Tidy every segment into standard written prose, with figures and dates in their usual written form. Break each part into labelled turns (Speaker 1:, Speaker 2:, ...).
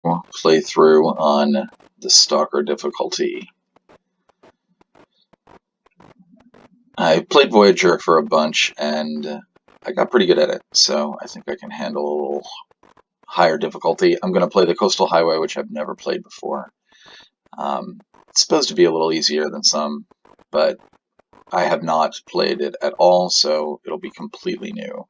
Speaker 1: playthrough on the Stalker difficulty. I played Voyager for a bunch, and I got pretty good at it, so I think I can handle a little higher difficulty. I'm going to play the Coastal Highway, which I've never played before. It's supposed to be a little easier than some, but I have not played it at all, so it'll be completely new.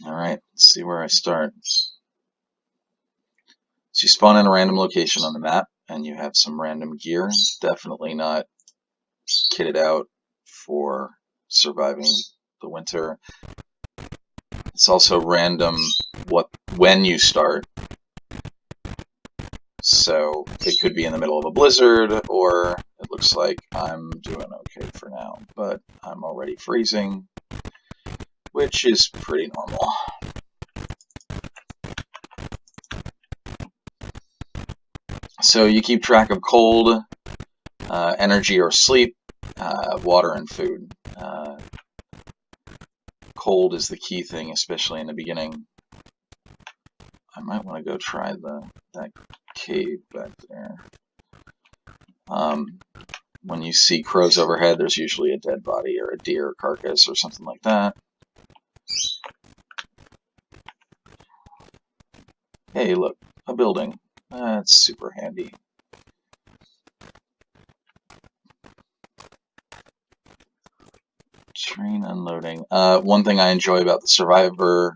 Speaker 1: Alright, let's see where I start. So you spawn in a random location on the map, and you have some random gear. Definitely not kitted out for surviving the winter. It's also random when you start. So it could be in the middle of a blizzard, or it looks like I'm doing okay for now, but I'm already freezing, which is pretty normal. So you keep track of cold, energy or sleep, water and food. Cold is the key thing, especially in the beginning. I might want to go try that cave back there. When you see crows overhead, there's usually a dead body or a deer carcass or something like that. Hey, look, a building. That's super handy. Train unloading. One thing I enjoy about the survival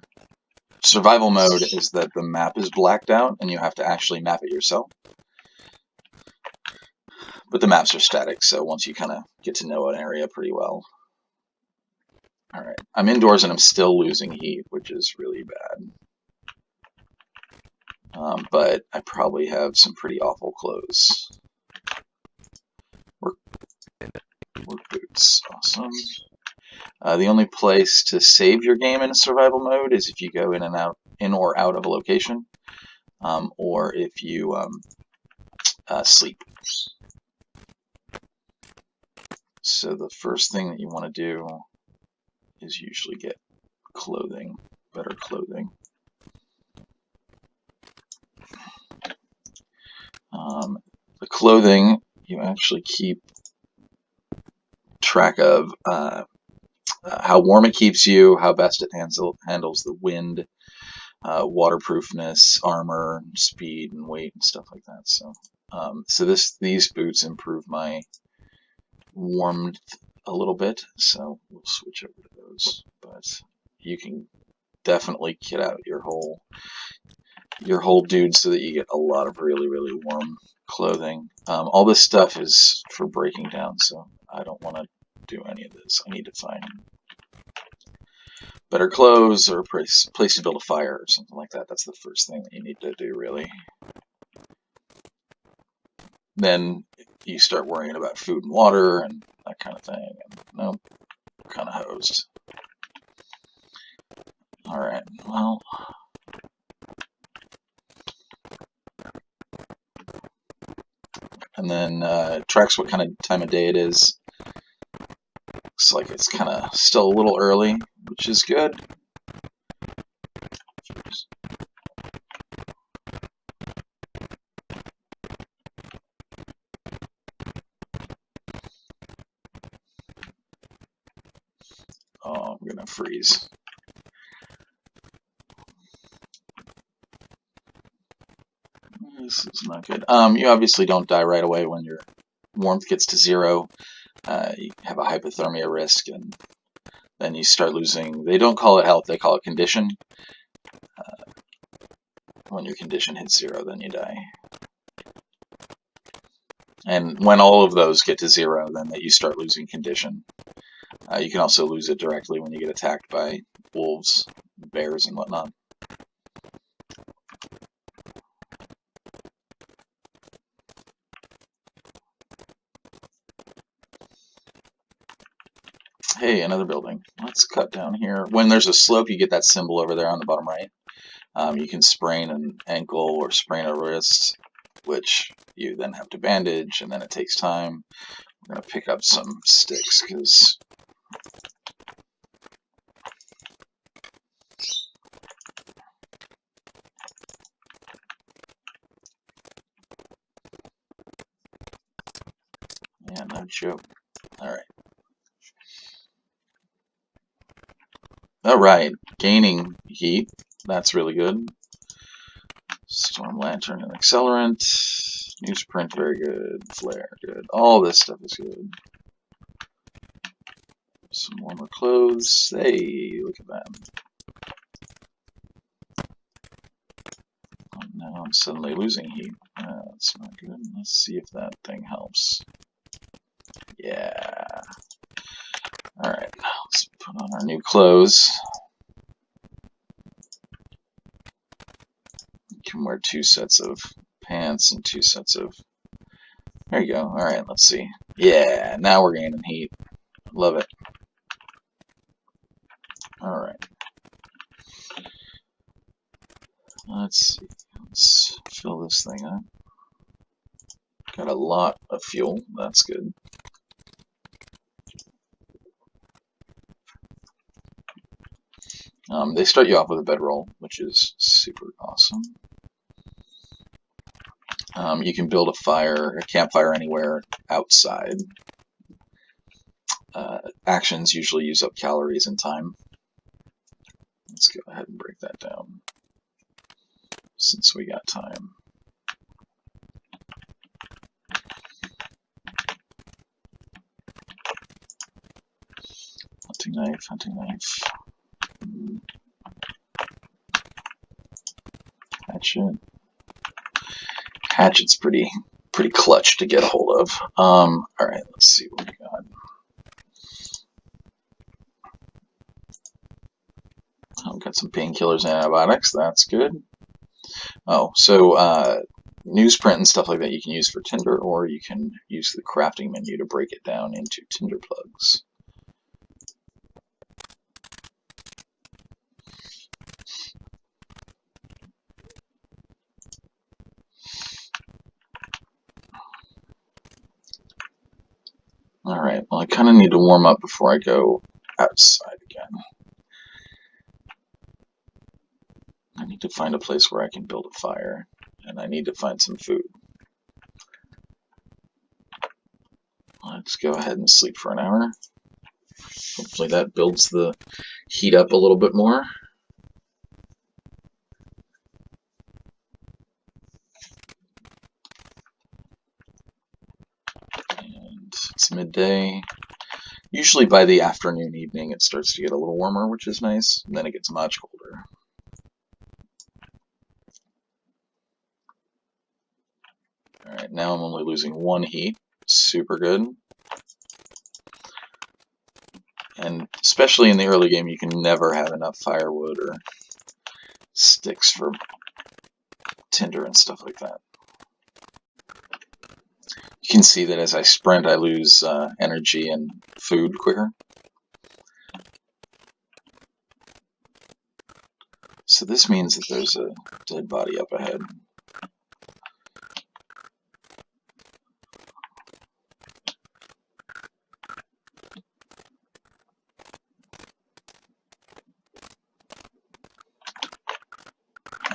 Speaker 1: mode is that the map is blacked out and you have to actually map it yourself. But the maps are static, so once you kind of get to know an area pretty well. Alright, I'm indoors and I'm still losing heat, which is really bad. But I probably have some pretty awful clothes. Work boots, awesome. The only place to save your game in survival mode is if you go in or out of a location, or if you sleep. So the first thing that you want to do is usually get clothing, better clothing. The clothing, you actually keep track of how warm it keeps you, how best it handles the wind, waterproofness, armor, speed, and weight, and stuff like that. So these boots improve my warmth a little bit, so we'll switch over to those. But you can definitely kit out your whole dude so that you get a lot of really, really warm clothing. All this stuff is for breaking down, so I don't want to do any of this. I need to find better clothes or a place to build a fire or something like that. That's the first thing that you need to do, really. Then you start worrying about food and water and that kind of thing. And nope, kind of hosed. Alright, well. And then it tracks what kind of time of day it is. Looks like it's kind of still a little early, which is good. Oh, I'm gonna freeze. This is not good. You obviously don't die right away when your warmth gets to 0. You have a hypothermia risk, and then you start losing. They don't call it health; they call it condition. When your condition hits 0, then you die. And when all of those get to 0, then you start losing condition. You can also lose it directly when you get attacked by wolves, bears, and whatnot. Hey, another building. Let's cut down here. When there's a slope, you get that symbol over there on the bottom right. You can sprain an ankle or sprain a wrist, which you then have to bandage, and then it takes time. We're going to pick up some sticks, because Yeah, no joke. Alright. Alright, gaining heat. That's really good. Storm Lantern and Accelerant. Newsprint, very good. Flare, good. All this stuff is good. Some warmer clothes. Hey, look at that. Oh, now I'm suddenly losing heat. That's not good. Let's see if that thing helps. Yeah. Alright, let's put on our new clothes. You can wear 2 sets of pants and 2 sets of... There you go. Alright, let's see. Yeah, now we're gaining heat. Love it. Alright. Let's see. Let's fill this thing up. Got a lot of fuel. That's good. They start you off with a bedroll, which is super awesome. You can build a campfire anywhere outside. Actions usually use up calories and time. Let's go ahead and break that down, since we got time. Hunting knife, hunting knife. Hatchet. Hatchet's pretty clutch to get a hold of. Alright, let's see what we got. I've got some painkillers and antibiotics. That's good. Oh, so newsprint and stuff like that you can use for tinder, or you can use the crafting menu to break it down into tinder plugs. Alright, well I kind of need to warm up before I go outside again. I need to find a place where I can build a fire, and I need to find some food. Let's go ahead and sleep for an hour. Hopefully that builds the heat up a little bit more. And it's midday. Usually by the afternoon, evening, it starts to get a little warmer, which is nice, and then it gets much colder. Alright, now I'm only losing 1 heat. Super good. And especially in the early game, you can never have enough firewood or sticks for tinder and stuff like that. You can see that as I sprint, I lose energy and food quicker. So this means that there's a dead body up ahead.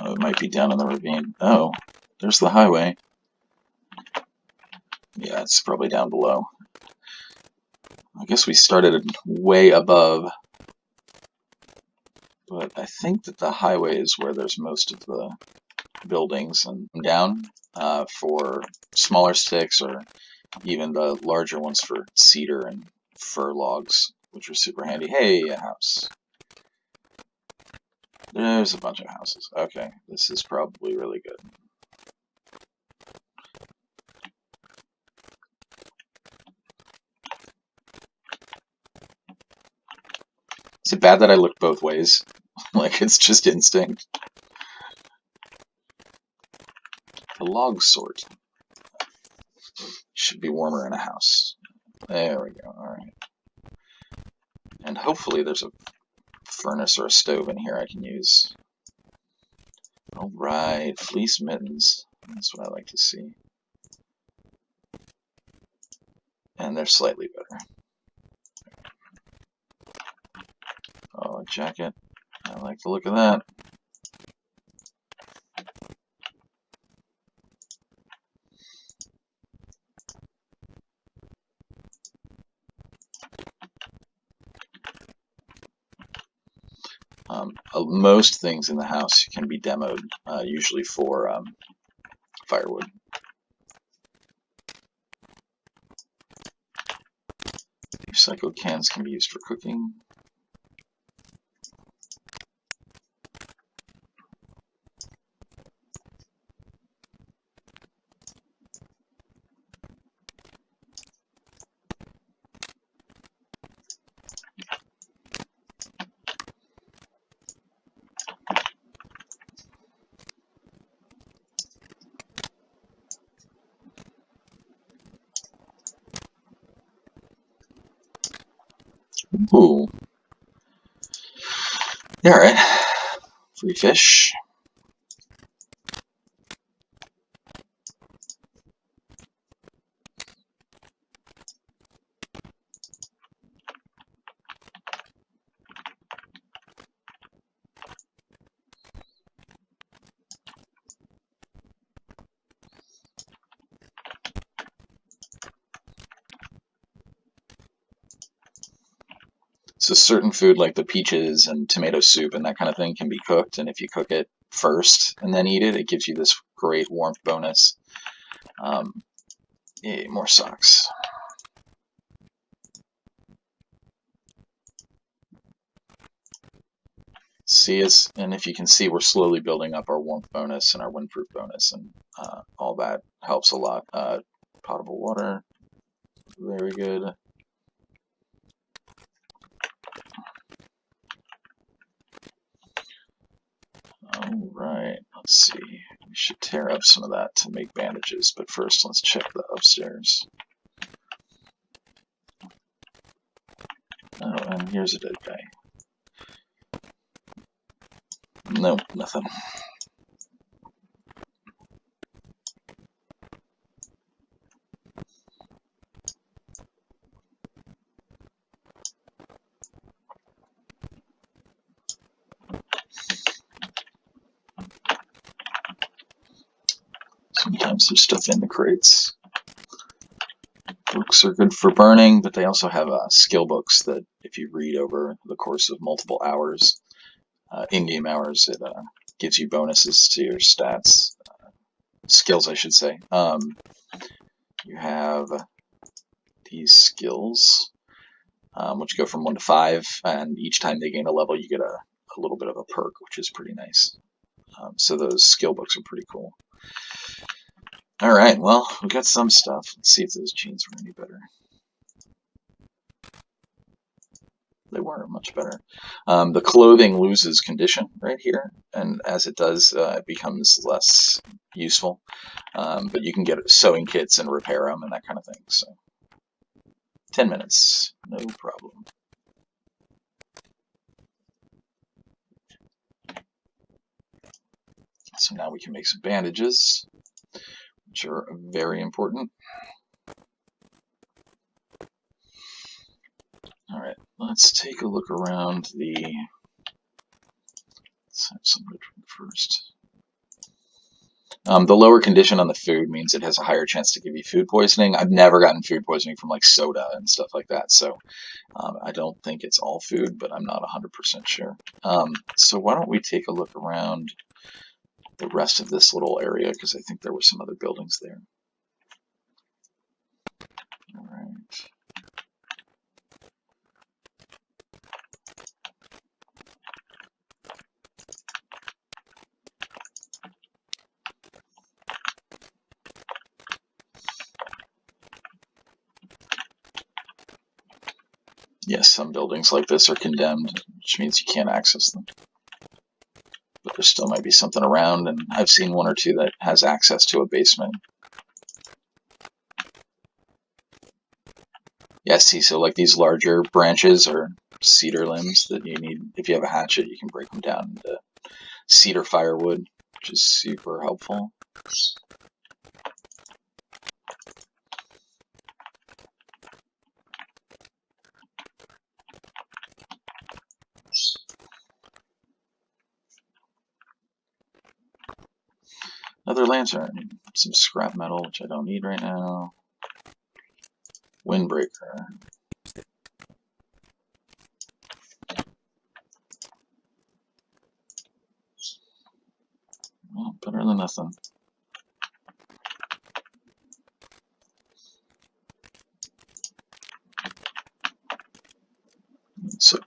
Speaker 1: Oh, it might be down in the ravine. Oh, there's the highway. Yeah, it's probably down below. I guess we started way above, but I think that the highway is where there's most of the buildings, and down for smaller sticks, or even the larger ones for cedar and fir logs, which are super handy. Hey, a house. There's a bunch of houses. Okay, this is probably really good. Is it bad that I looked both ways? Like, it's just instinct. The log sort. Should be warmer in a house. There we go, alright. And hopefully there's a furnace or a stove in here I can use. Alright, fleece mittens. That's what I like to see. And they're slightly better. Oh, a jacket. I like the look of that. Most things in the house can be demoed, usually for firewood. Recycled cans can be used for cooking. Ooh. Alright. Free fish. So certain food like the peaches and tomato soup and that kind of thing can be cooked, and if you cook it first and then eat it, it gives you this great warmth bonus. Yay, more socks. And if you can see, we're slowly building up our warmth bonus and our windproof bonus, and all that helps a lot. Potable water, very good. Alright, let's see. We should tear up some of that to make bandages, but first let's check the upstairs. Oh, and here's a dead guy. Nope, nothing. Sometimes there's stuff in the crates. Books are good for burning, but they also have skill books that if you read over the course of multiple hours, in-game hours, it gives you bonuses to your stats. Skills, I should say. You have these skills, which go from 1 to 5, and each time they gain a level, you get a little bit of a perk, which is pretty nice. So those skill books are pretty cool. Alright, well, we got some stuff. Let's see if those jeans were any better. They weren't much better. The clothing loses condition right here, and as it does, it becomes less useful. But you can get sewing kits and repair them and that kind of thing. So 10 minutes, no problem. So now we can make some bandages, which are very important. Alright, let's take a look around the... Let's have some first. The lower condition on the food means it has a higher chance to give you food poisoning. I've never gotten food poisoning from like soda and stuff like that, so I don't think it's all food, but I'm not 100% sure. So why don't we take a look around the rest of this little area, because I think there were some other buildings there. All right. Yes, some buildings like this are condemned, which means you can't access them. But there still might be something around, and I've seen one or two that has access to a basement. Yeah, see, so like these larger branches or cedar limbs that you need, if you have a hatchet, you can break them down into cedar firewood, which is super helpful. Another lantern, some scrap metal, which I don't need right now. Windbreaker. Better than nothing. So,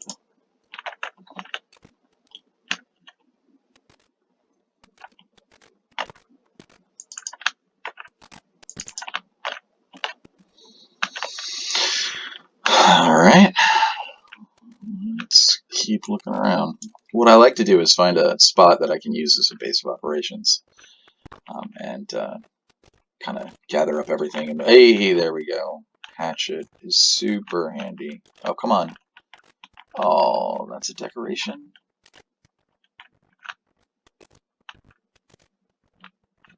Speaker 1: all right. Let's keep looking around. What I like to do is find a spot that I can use as a base of operations, and kind of gather up everything. And hey, there we go. Hatchet is super handy. Oh, come on. Oh, that's a decoration. It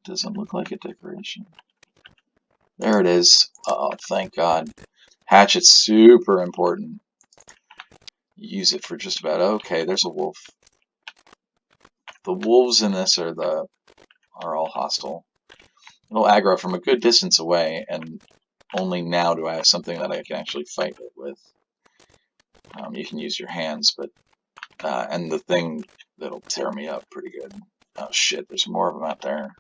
Speaker 1: doesn't look like a decoration. There it is. Oh, thank God. Hatchet's super important. Use it for just about. Okay, there's a wolf. The wolves in this are all hostile. It'll aggro from a good distance away, and only now do I have something that I can actually fight it with. You can use your hands, but and the thing that'll tear me up pretty good. Oh shit, there's more of them out there.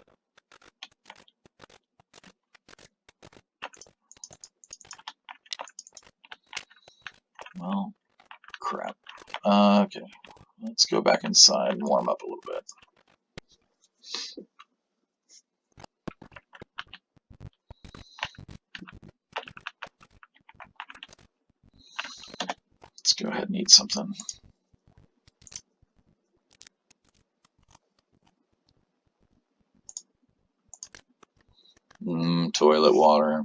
Speaker 1: Well, crap. Okay, let's go back inside and warm up a little bit. Let's go ahead and eat something. Toilet water.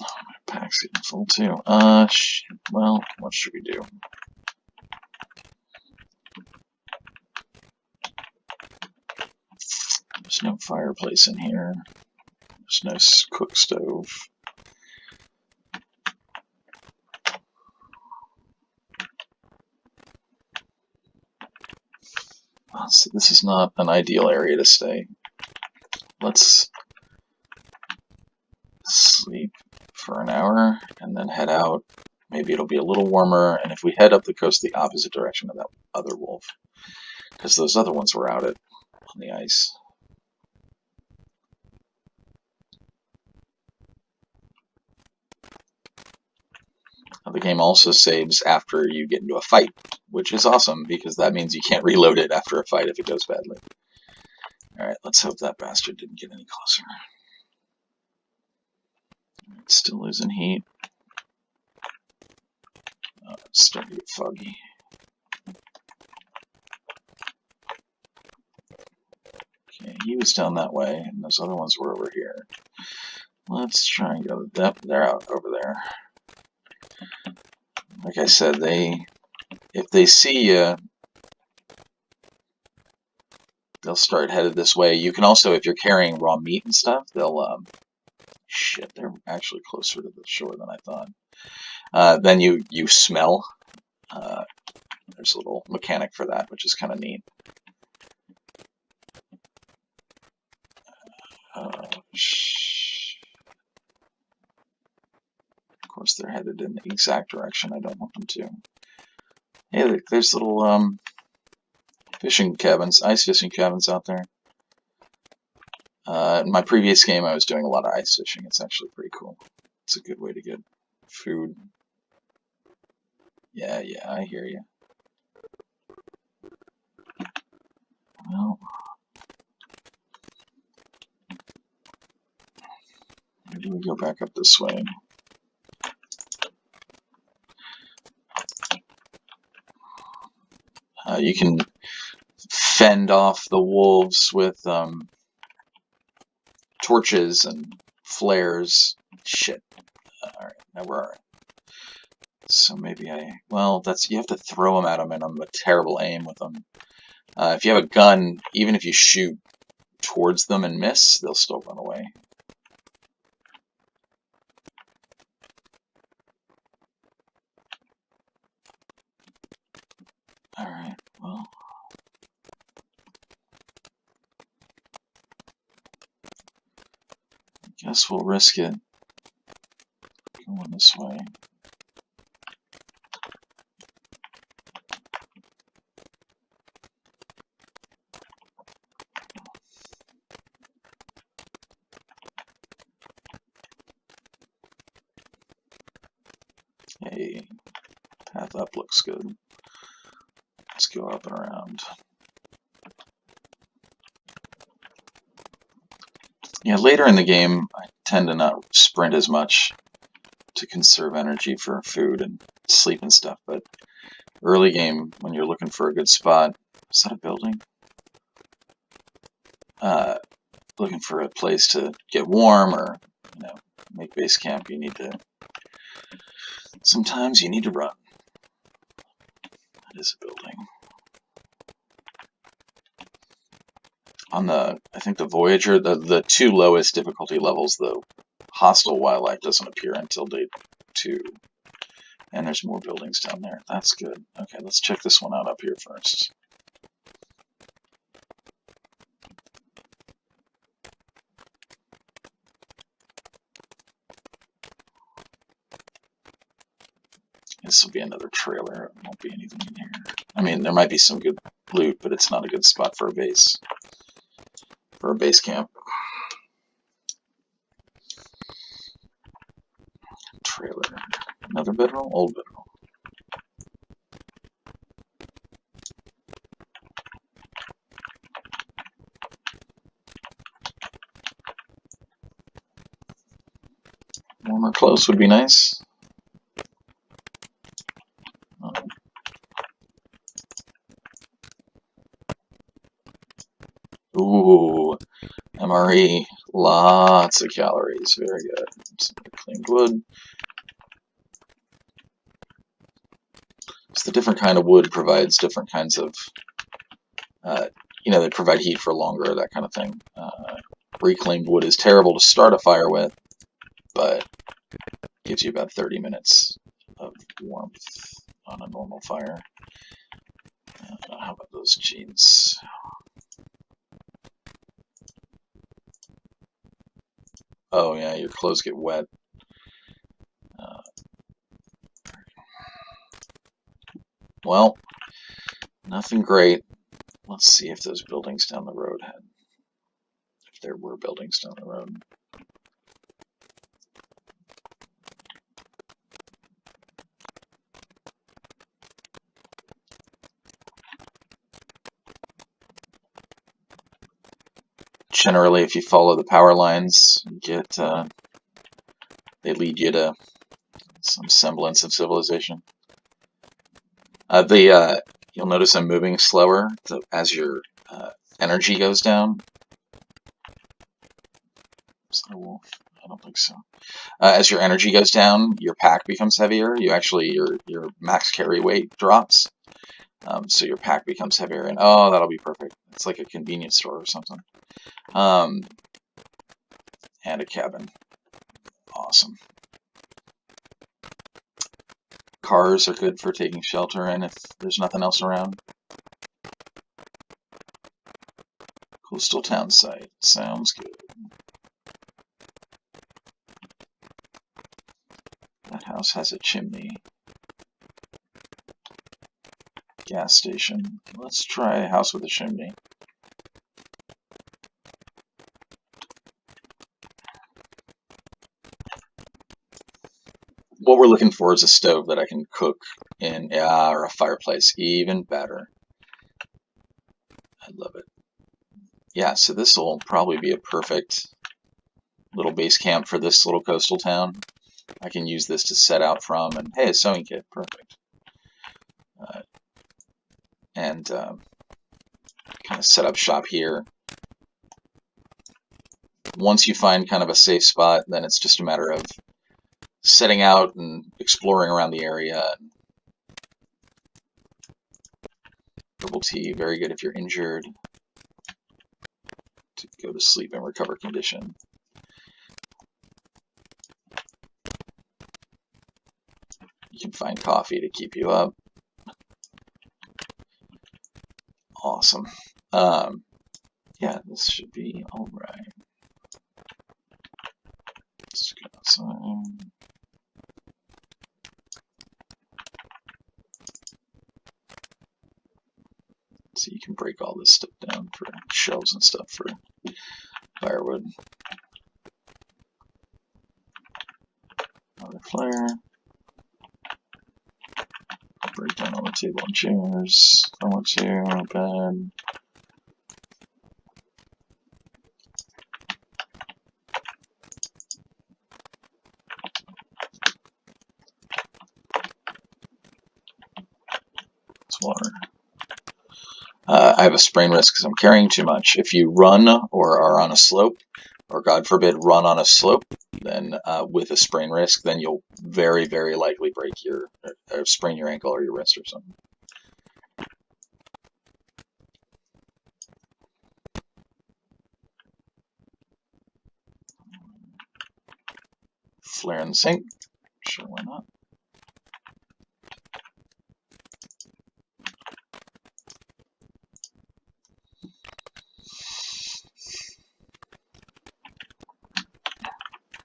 Speaker 1: Oh, my pack's getting full too. Shit. Well, what should we do? There's no fireplace in here. There's no cook stove. So this is not an ideal area to stay. Let's sleep for an hour and then head out. Maybe it'll be a little warmer, and if we head up the coast the opposite direction of that other wolf, because those other ones were out on the ice. Now, the game also saves after you get into a fight, which is awesome, because that means you can't reload it after a fight if it goes badly. Alright, let's hope that bastard didn't get any closer. It's still losing heat. It's starting to get foggy. Okay, he was down that way, and those other ones were over here. Let's try and go. They're out over there. Like I said, if they see you, they'll start headed this way. You can also, if you're carrying raw meat and stuff, they'll shit. They're actually closer to the shore than I thought. Then you smell. There's a little mechanic for that, which is kind of neat. Of course, they're headed in the exact direction I don't want them to. Hey, there's little fishing cabins, ice fishing cabins out there. In my previous game, I was doing a lot of ice fishing. It's actually pretty cool. It's a good way to get food. Yeah, I hear you. Well, maybe we go back up this way. You can fend off the wolves with torches and flares. Shit. Alright, now we're alright. So maybe well, you have to throw them at them, and I'm a terrible aim with them. If you have a gun, even if you shoot towards them and miss, they'll still run away. Alright, well. I guess we'll risk it. Going this way. Hey, path up looks good. Let's go up and around. Yeah, later in the game, I tend to not sprint as much to conserve energy for food and sleep and stuff, but early game, when you're looking for a good spot, is that a building? Looking for a place to get warm or, make base camp, sometimes you need to run. That is a building. On I think the Voyager, the two lowest difficulty levels, the hostile wildlife doesn't appear until day 2. And there's more buildings down there. That's good. Okay, let's check this one out up here first. This will be another trailer. It won't be anything in here. I mean, there might be some good loot, but it's not a good spot for a base. For a base camp. Trailer. Another bedroll? Old bedroll. Warmer close would be nice. Ooh, MRE. Lots of calories. Very good. Some cleaned wood. So the different kind of wood provides different kinds of, they provide heat for longer, that kind of thing. Reclaimed wood is terrible to start a fire with, but gives you about 30 minutes of warmth on a normal fire. How about those jeans? Oh yeah, your clothes get wet. Well, nothing great. Let's see if those buildings down the road had, if there were buildings down the road. Generally, if you follow the power lines, you get they lead you to some semblance of civilization. You'll notice I'm moving slower as your energy goes down. Is that a wolf? I don't think so. As your energy goes down, your pack becomes heavier. Your max carry weight drops. So your pack becomes heavier, and oh, that'll be perfect. It's like a convenience store or something. And a cabin. Awesome. Cars are good for taking shelter in if there's nothing else around. Coastal town site. Sounds good. That house has a chimney. Gas station. Let's try a house with a chimney. What we're looking for is a stove that I can cook in, or a fireplace. Even better. I love it. Yeah, so this will probably be a perfect little base camp for this little coastal town. I can use this to set out from, and hey, a sewing kit, perfect. And kind of set up shop here. Once you find kind of a safe spot, then it's just a matter of setting out and exploring around the area. Herbal tea, very good if you're injured. To go to sleep and recover condition. You can find coffee to keep you up. Awesome. Yeah, this should be all right. Let's go outside. So you can break all this stuff down for shelves and stuff for firewood. Another flare. break down all the table and chairs. I want to, bed. It's water. I have a sprain risk because I'm carrying too much. If you run or are on a slope, or God forbid run on a slope, then with a sprain risk, then you'll very, very likely break your, or sprain your ankle or your wrist or something. Flare in the sink. Sure, why not?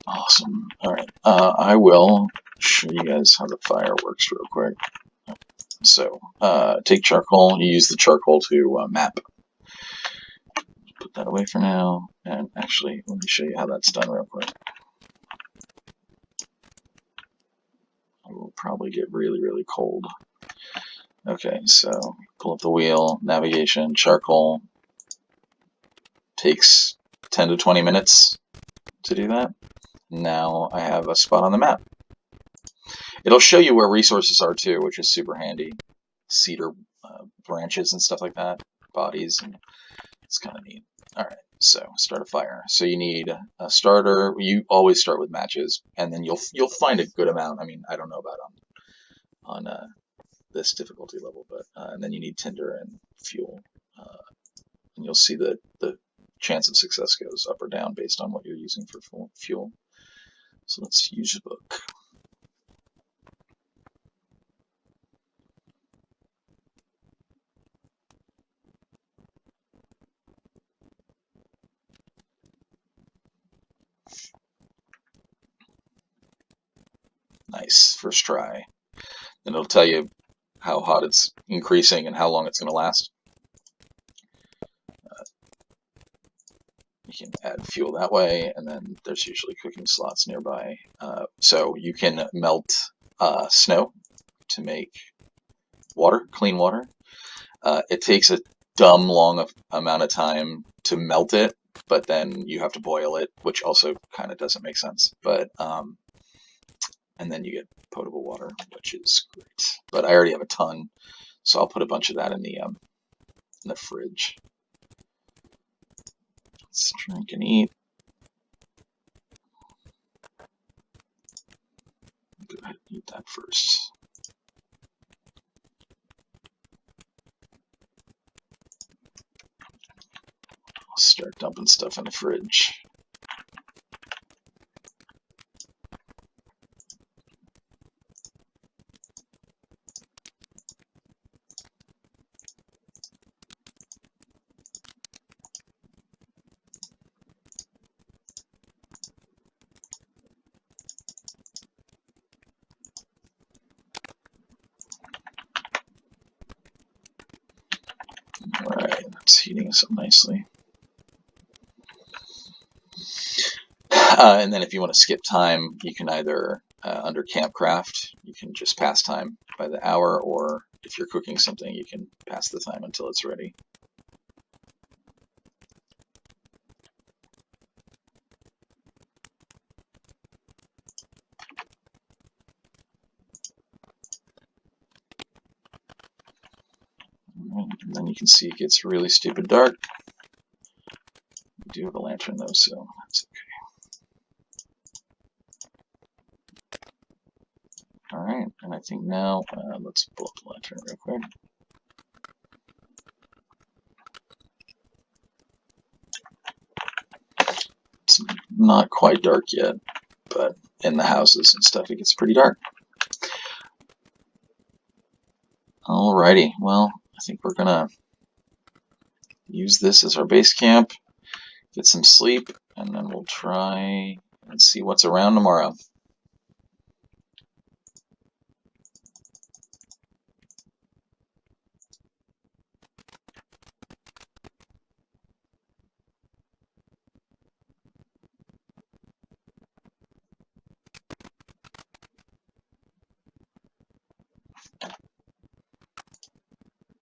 Speaker 1: Awesome. Alright, I will show you guys how the fire works real quick. So, take charcoal. You use the charcoal to map. Put that away for now. And actually, let me show you how that's done real quick. I will probably get really, really cold. Okay, so pull up the wheel, navigation, charcoal. Takes 10 to 20 minutes to do that. Now I have a spot on the map. It'll show you where resources are too, which is super handy. Cedar branches and stuff like that, bodies, and it's kind of neat. Alright, so start a fire. So you need a starter. You always start with matches, and then you'll find a good amount. I mean, I don't know about on this difficulty level, but and then you need tinder and fuel, and you'll see that the chance of success goes up or down based on what you're using for fuel. So let's use a book. Nice, first try. And it'll tell you how hot it's increasing and how long it's going to last. You can add fuel that way, and then there's usually cooking slots nearby. So you can melt snow to make water, clean water. It takes a dumb long amount of time to melt it, but then you have to boil it, which also kind of doesn't make sense. But and then you get potable water, which is great. But I already have a ton, so I'll put a bunch of that in the fridge. Let's drink and eat. Go ahead and eat that first. I'll start dumping stuff in the fridge. Alright, it's heating us up nicely. And then if you want to skip time, you can either, under Campcraft, you can just pass time by the hour, or if you're cooking something, you can pass the time until it's ready. And then you can see it gets really stupid dark. We do have a lantern though, so that's okay. Alright, and I think now, let's pull up the lantern real quick. It's not quite dark yet, but in the houses and stuff it gets pretty dark. Alrighty, well, I think we're gonna use this as our base camp, get some sleep, and then we'll try and see what's around tomorrow.